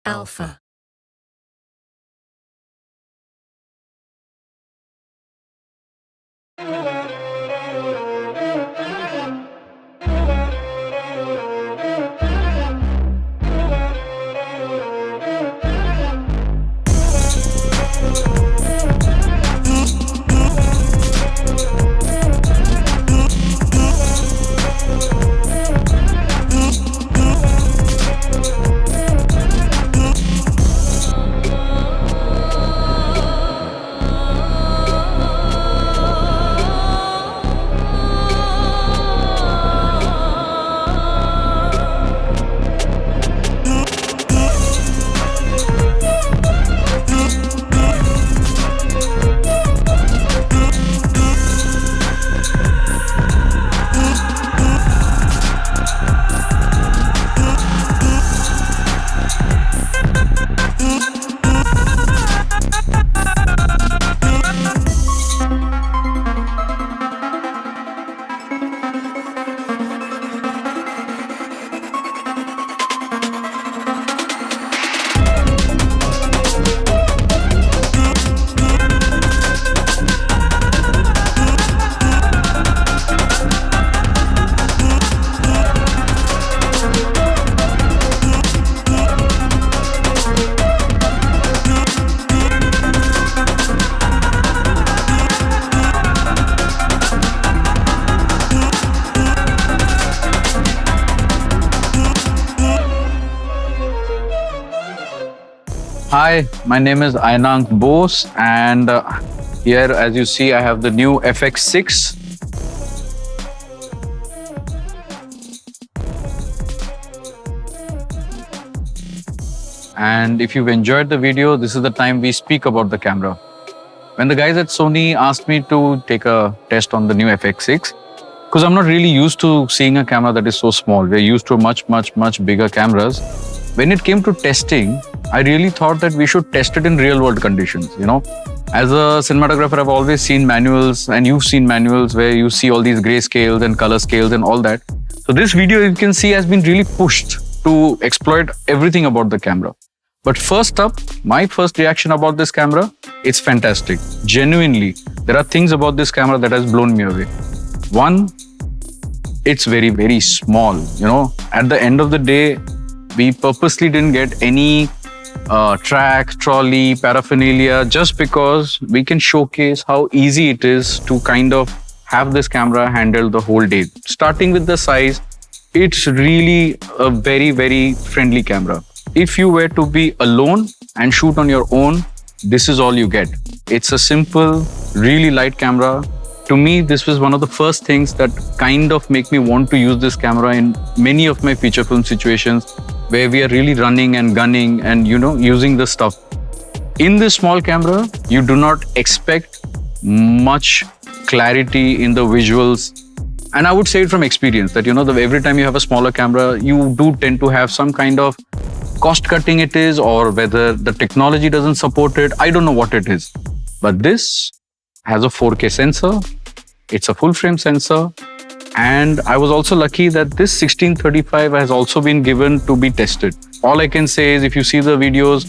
Alpha. Hi, my name is Ayananka Bose, and here, as you see, I have the new FX6. And if you've enjoyed the video, this is the time we speak about the camera. When the guys at Sony asked me to take a test on the new FX6, because I'm not really used to seeing a camera that is so small. We're used to much bigger cameras. When it came to testing, I really thought that we should test it in real world conditions, you know. As a cinematographer, I've always seen manuals, and you've seen manuals where you see all these gray scales and color scales and all that. So this video, you can see, has been really pushed to exploit everything about the camera. But first up, my first reaction about this camera, it's fantastic. Genuinely, there are things about this camera that has blown me away. One, it's very small, you know. At the end of the day, we purposely didn't get any track, trolley, paraphernalia, just because we can showcase how easy it is to kind of have this camera handle the whole day. Starting with the size, it's really a very friendly camera. If you were to be alone and shoot on your own, this is all you get. It's a simple, really light camera. To me, this was one of the first things that kind of make me want to use this camera in many of my feature film situations where we are really running and gunning and, you know, using the stuff. In this small camera, you do not expect much clarity in the visuals. And I would say it from experience that, you know, every time you have a smaller camera, you do tend to have some kind of cost cutting it is, or whether the technology doesn't support it. I don't know what it is. But this has a 4K sensor. It's a full frame sensor. And I was also lucky that this 1635 has also been given to be tested. All I can say is, if you see the videos,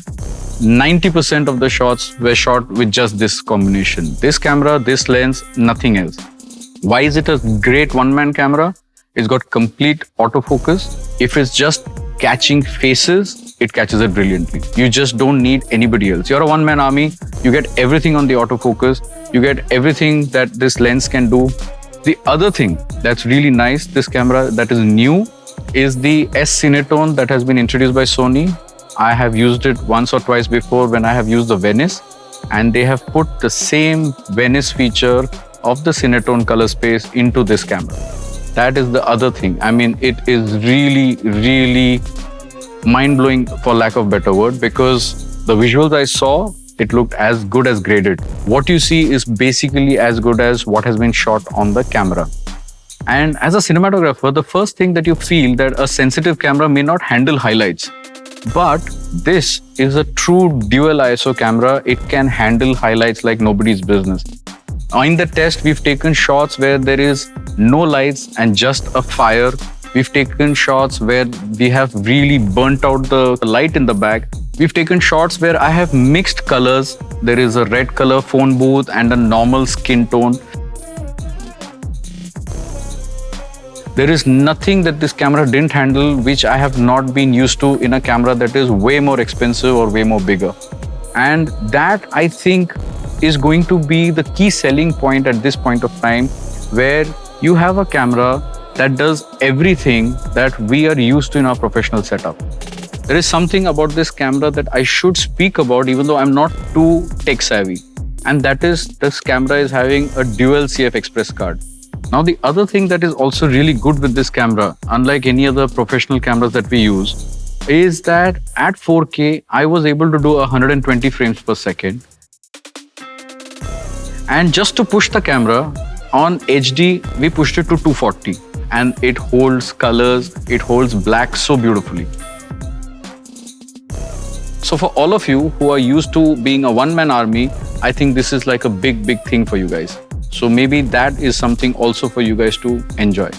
90% of the shots were shot with just this combination. This camera, this lens, nothing else. Why is it a great one-man camera? It's got complete autofocus. If it's just catching faces, it catches it brilliantly. You just don't need anybody else. You're a one-man army. You get everything on the autofocus. You get everything that this lens can do. The other thing that's really nice, this camera that is new, is the S Cinetone that has been introduced by Sony. I have used it once or twice before when I have used the Venice, and they have put the same Venice feature of the Cinetone color space into this camera. That is the other thing. I mean, it is really mind-blowing, for lack of a better word, because the visuals I saw, it looked as good as graded. What you see is basically as good as what has been shot on the camera. And as a cinematographer, the first thing that you feel that a sensitive camera may not handle highlights. But this is a true dual ISO camera. It can handle highlights like nobody's business. In the test, we've taken shots where there is no lights and just a fire. We've taken shots where we have really burnt out the light in the back. We've taken shots where I have mixed colors. There is a red color phone booth and a normal skin tone. There is nothing that this camera didn't handle which I have not been used to in a camera that is way more expensive or way more bigger. And that, I think, is going to be the key selling point at this point of time, where you have a camera that does everything that we are used to in our professional setup. There is something about this camera that I should speak about even though I'm not too tech savvy. And that is, this camera is having a dual CF Express card. Now, the other thing that is also really good with this camera, unlike any other professional cameras that we use, is that at 4K, I was able to do 120 frames per second. And just to push the camera, on HD, we pushed it to 240. And it holds colors, it holds black so beautifully. So for all of you who are used to being a one-man army, I think this is like a big thing for you guys. So maybe that is something also for you guys to enjoy.